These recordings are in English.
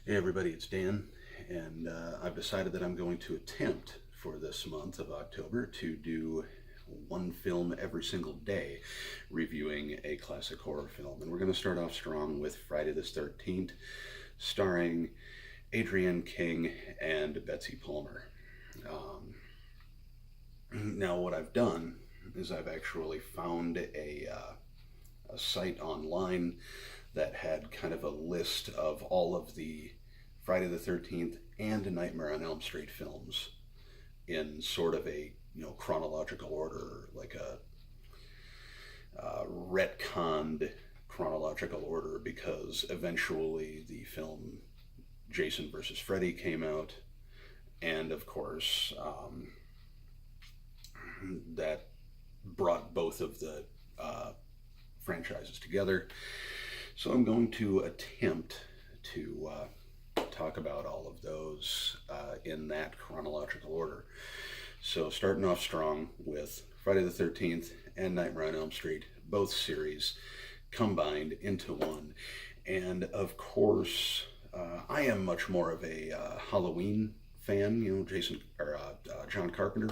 Hey everybody, it's Dan, and I've decided that I'm going to attempt for this month of October to do one film every single day, reviewing a classic horror film. And we're going to start off strong with Friday the 13th, starring Adrienne King and Betsy Palmer. Um, Now, what I've done is I've actually found a site online that had kind of a list of all of the Friday the 13th and Nightmare on Elm Street films in sort of a chronological order, like a retconned chronological order, because eventually the film Jason versus Freddy came out, and of course that brought both of the franchises together. So I'm going to attempt to talk about all of those in that chronological order. So starting off strong with Friday the 13th and Nightmare on Elm Street, both series combined into one. And of course, I am much more of a Halloween fan, Jason or John Carpenter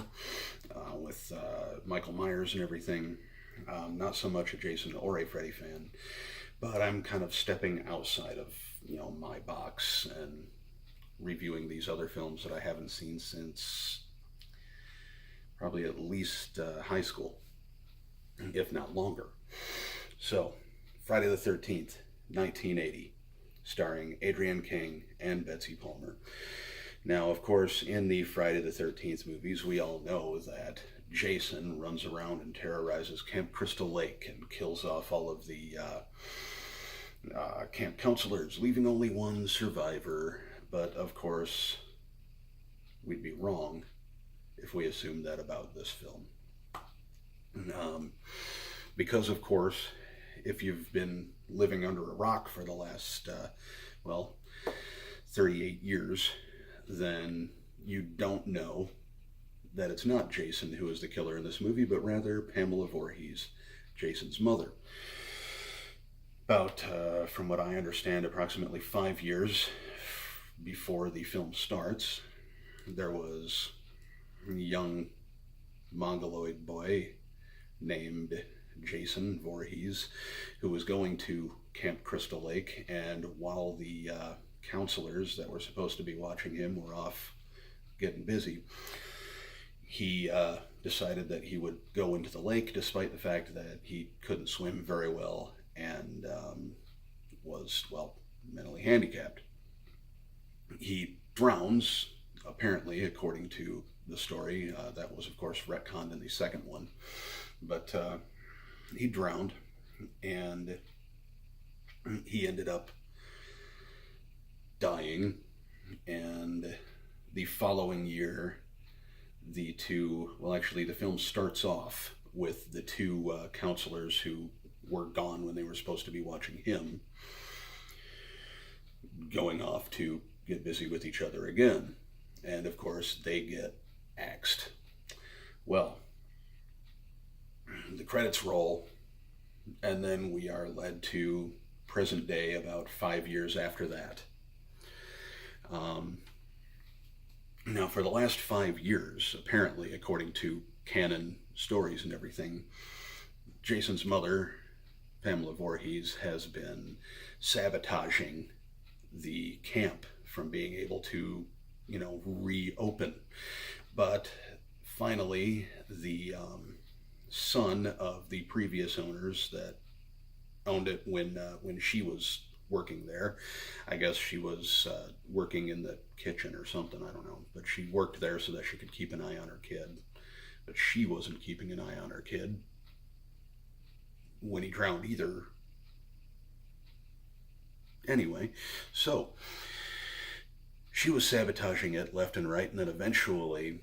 with Michael Myers and everything. Not so much a Jason or a Freddy fan, but I'm kind of stepping outside of my box and reviewing these other films that I haven't seen since probably at least high school, if not longer. So, Friday the 13th, 1980, starring Adrienne King and Betsy Palmer. Now, of course, in the Friday the 13th movies, we all know that Jason runs around and terrorizes Camp Crystal Lake and kills off all of the camp counselors, leaving only one survivor. But of course, we'd be wrong if we assumed that about this film. Um, because, of course, if you've been living under a rock for the last, well, 38 years, then you don't know that it's not Jason who is the killer in this movie, but rather Pamela Voorhees, Jason's mother. About, from what I understand, approximately 5 years before the film starts, there was a young mongoloid boy named Jason Voorhees who was going to Camp Crystal Lake, and while the counselors that were supposed to be watching him were off getting busy, he decided that he would go into the lake despite the fact that he couldn't swim very well and was, well, mentally handicapped. He drowns, apparently, according to the story. That was, of course, retconned in the second one. But he drowned, and he ended up dying. And the following year, the two, well, actually, the film starts off with the two counselors who were gone when they were supposed to be watching him going off to get busy with each other again. And of course, they get axed. Well, the credits roll, and then we are led to present day about 5 years after that. Now, for the last 5 years, apparently, according to canon stories and everything, Jason's mother, Pamela Voorhees, has been sabotaging the camp from being able to, reopen. But finally, the son of the previous owners that owned it when she was working there, I guess she was working in the kitchen or something, I don't know, but she worked there so that she could keep an eye on her kid. But she wasn't keeping an eye on her kid when he drowned either. Anyway, so she was sabotaging it left and right, and then eventually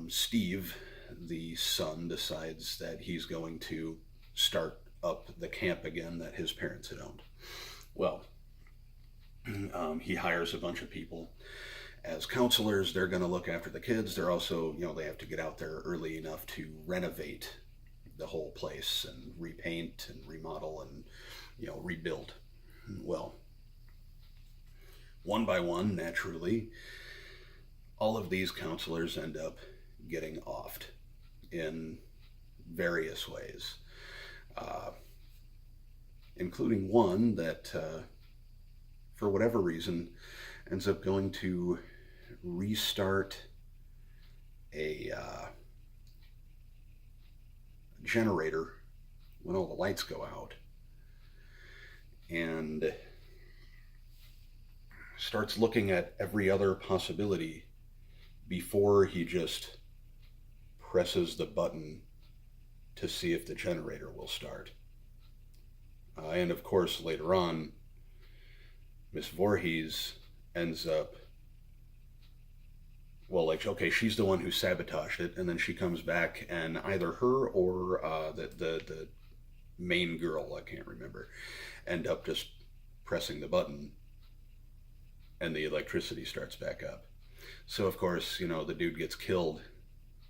Steve, the son, decides that he's going to start up the camp again that his parents had owned. Well, he hires a bunch of people as counselors. They're going to look after the kids. They're also, they have to get out there early enough to renovate the whole place and repaint and remodel and, rebuild. Well, one by one, naturally, all of these counselors end up getting offed in various ways, uh, including one that, for whatever reason, ends up going to restart a generator when all the lights go out, and starts looking at every other possibility before he just presses the button to see if the generator will start. And of course, later on, Miss Voorhees ends up, well, like, okay, she's the one who sabotaged it, and then she comes back, and either her or the main girl, I can't remember, end up just pressing the button, and the electricity starts back up. So, of course, the dude gets killed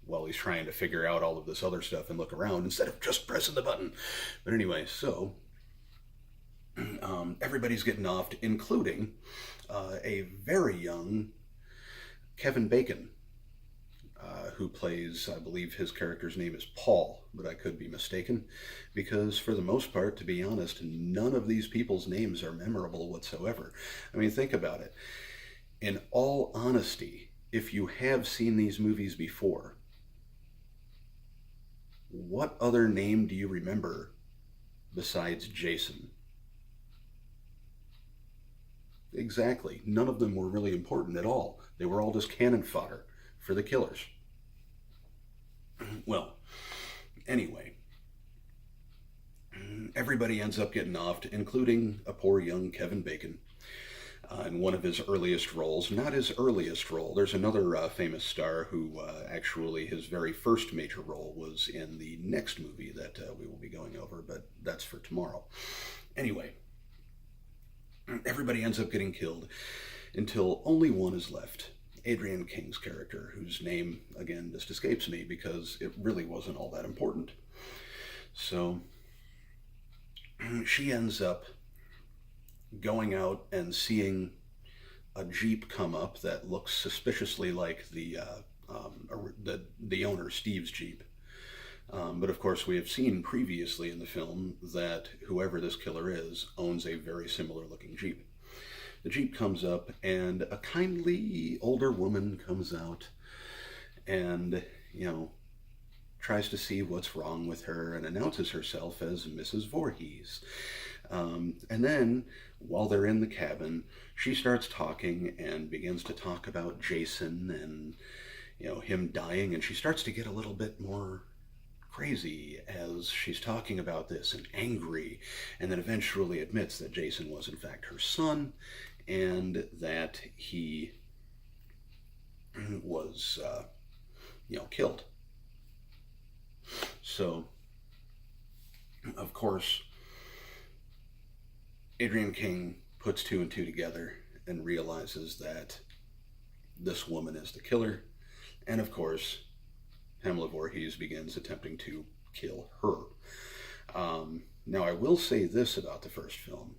while he's trying to figure out all of this other stuff and look around instead of just pressing the button. But anyway, so everybody's getting offed, including a very young Kevin Bacon, who plays, I believe his character's name is Paul, but I could be mistaken, because for the most part, to be honest, none of these people's names are memorable whatsoever. I mean, think about it. In all honesty, if you have seen these movies before, what other name do you remember besides Jason? Exactly. None of them were really important at all. They were all just cannon fodder for the killers. Well, anyway, everybody ends up getting offed, including a poor young Kevin Bacon. In one of his earliest roles, not his earliest role. There's another famous star who actually his very first major role was in the next movie that we will be going over, but that's for tomorrow. Anyway, everybody ends up getting killed until only one is left. Adrienne King's character, whose name, again, just escapes me because it really wasn't all that important. So she ends up going out and seeing a Jeep come up that looks suspiciously like the owner, Steve's Jeep. But of course, we have seen previously in the film that whoever this killer is owns a very similar looking Jeep. The Jeep comes up, and a kindly older woman comes out and, tries to see what's wrong with her and announces herself as Mrs. Voorhees. And then, while they're in the cabin, she starts talking and begins to talk about Jason and, him dying, and she starts to get a little bit more crazy as she's talking about this and angry, and then eventually admits that Jason was in fact her son and that he was, killed. So, of course, Adrienne King puts two and two together and realizes that this woman is the killer, and of course, Pamela Voorhees begins attempting to kill her. Now, I will say this about the first film.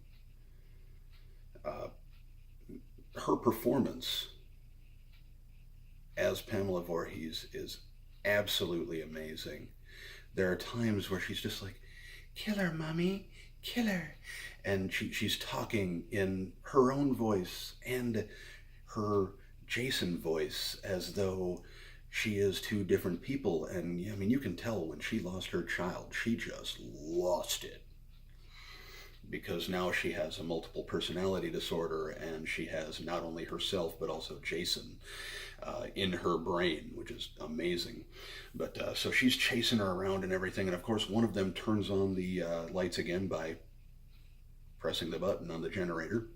Her performance as Pamela Voorhees is absolutely amazing. There are times where she's just like, "Kill her, mommy, kill her." And she's talking in her own voice and her Jason voice as though she is two different people. And I mean, you can tell when she lost her child, she just lost it. Because now she has a multiple personality disorder, and she has not only herself but also Jason in her brain, which is amazing. But so she's chasing her around and everything, and of course one of them turns on the lights again by pressing the button on the generator.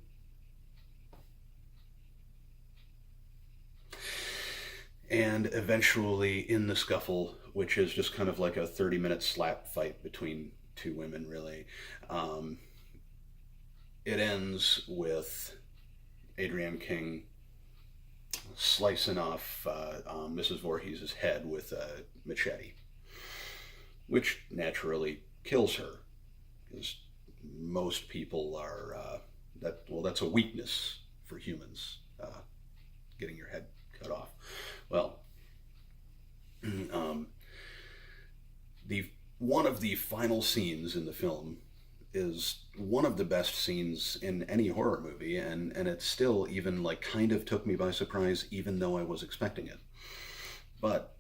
And eventually, in the scuffle, which is just kind of like a 30-minute slap fight between two women, really, it ends with Adrienne King slicing off Mrs. Voorhees' head with a machete, which naturally kills her, because most people are, that's a weakness for humans, getting your head cut off. Well, the one of the final scenes in the film is one of the best scenes in any horror movie, and it still even like kind of took me by surprise, even though I was expecting it. But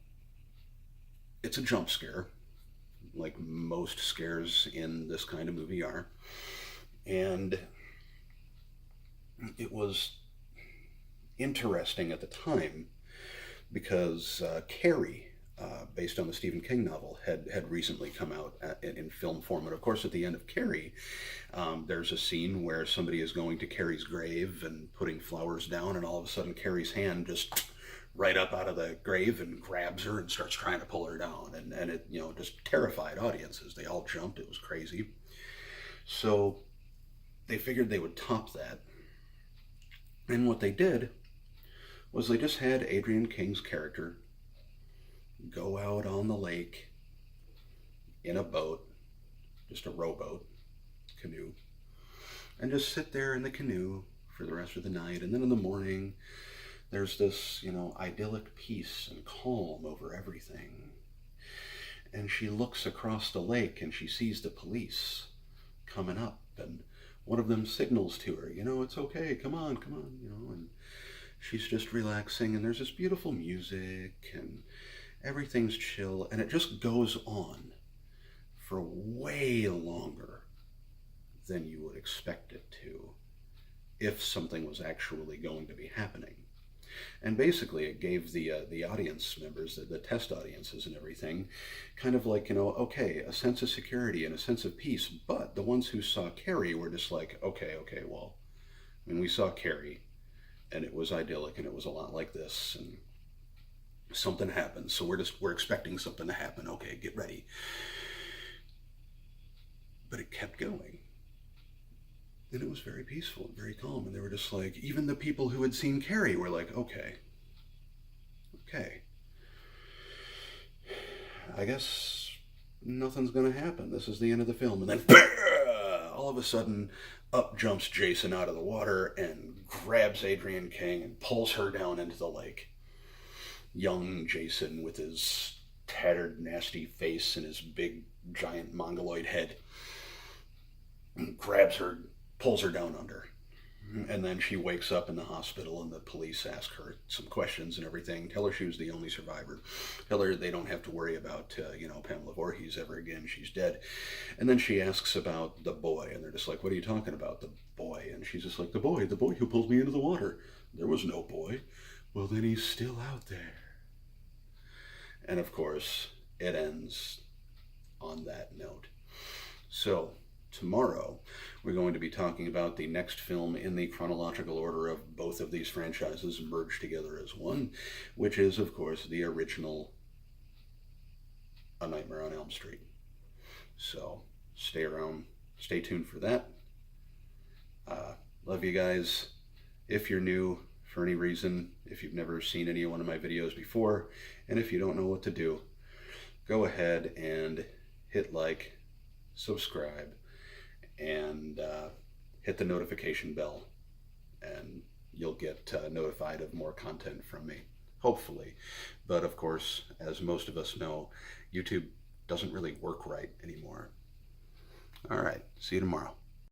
it's a jump scare, like most scares in this kind of movie are, and it was interesting at the time because Carrie, based on the Stephen King novel, had recently come out in film form. And of course, at the end of Carrie, there's a scene where somebody is going to Carrie's grave and putting flowers down, and all of a sudden Carrie's hand just right up out of the grave and grabs her and starts trying to pull her down. And it, just terrified audiences. They all jumped. It was crazy. So they figured they would top that. And what they did was they just had Adrienne King's character go out on the lake in a boat, just a rowboat, canoe, and just sit there in the canoe for the rest of the night. And then in the morning, there's this, idyllic peace and calm over everything. And she looks across the lake and she sees the police coming up, and one of them signals to her, it's okay, come on, and she's just relaxing, and there's this beautiful music, and everything's chill, and it just goes on for way longer than you would expect it to if something was actually going to be happening. And basically it gave the audience members, the test audiences and everything, kind of like, okay, a sense of security and a sense of peace. But the ones who saw Carrie were just like, okay, well, we saw Carrie, and it was idyllic, and it was a lot like this, and something happened, so we're expecting something to happen. Okay, get ready. But it kept going. And it was very peaceful and very calm. And they were just like, even the people who had seen Carrie were like, okay. I guess nothing's gonna happen. This is the end of the film. And then all of a sudden, up jumps Jason out of the water and grabs Adrienne King and pulls her down into the lake. Young Jason with his tattered, nasty face and his big, giant mongoloid head grabs her, pulls her down under. And then she wakes up in the hospital, and the police ask her some questions and everything. Tell her she was the only survivor. Tell her they don't have to worry about, Pamela Voorhees ever again. She's dead. And then she asks about the boy, and they're just like, what are you talking about, the boy? And she's just like, the boy who pulled me into the water. There was no boy. Well, then he's still out there. And of course, it ends on that note. So, tomorrow, we're going to be talking about the next film in the chronological order of both of these franchises merged together as one, which is, of course, the original A Nightmare on Elm Street. So, stay around, stay tuned for that. Love you guys. If you're new, for any reason, if you've never seen any one of my videos before, and if you don't know what to do, go ahead and hit like, subscribe, and hit the notification bell, and you'll get notified of more content from me, hopefully. But of course, as most of us know, YouTube doesn't really work right anymore. All right, see you tomorrow.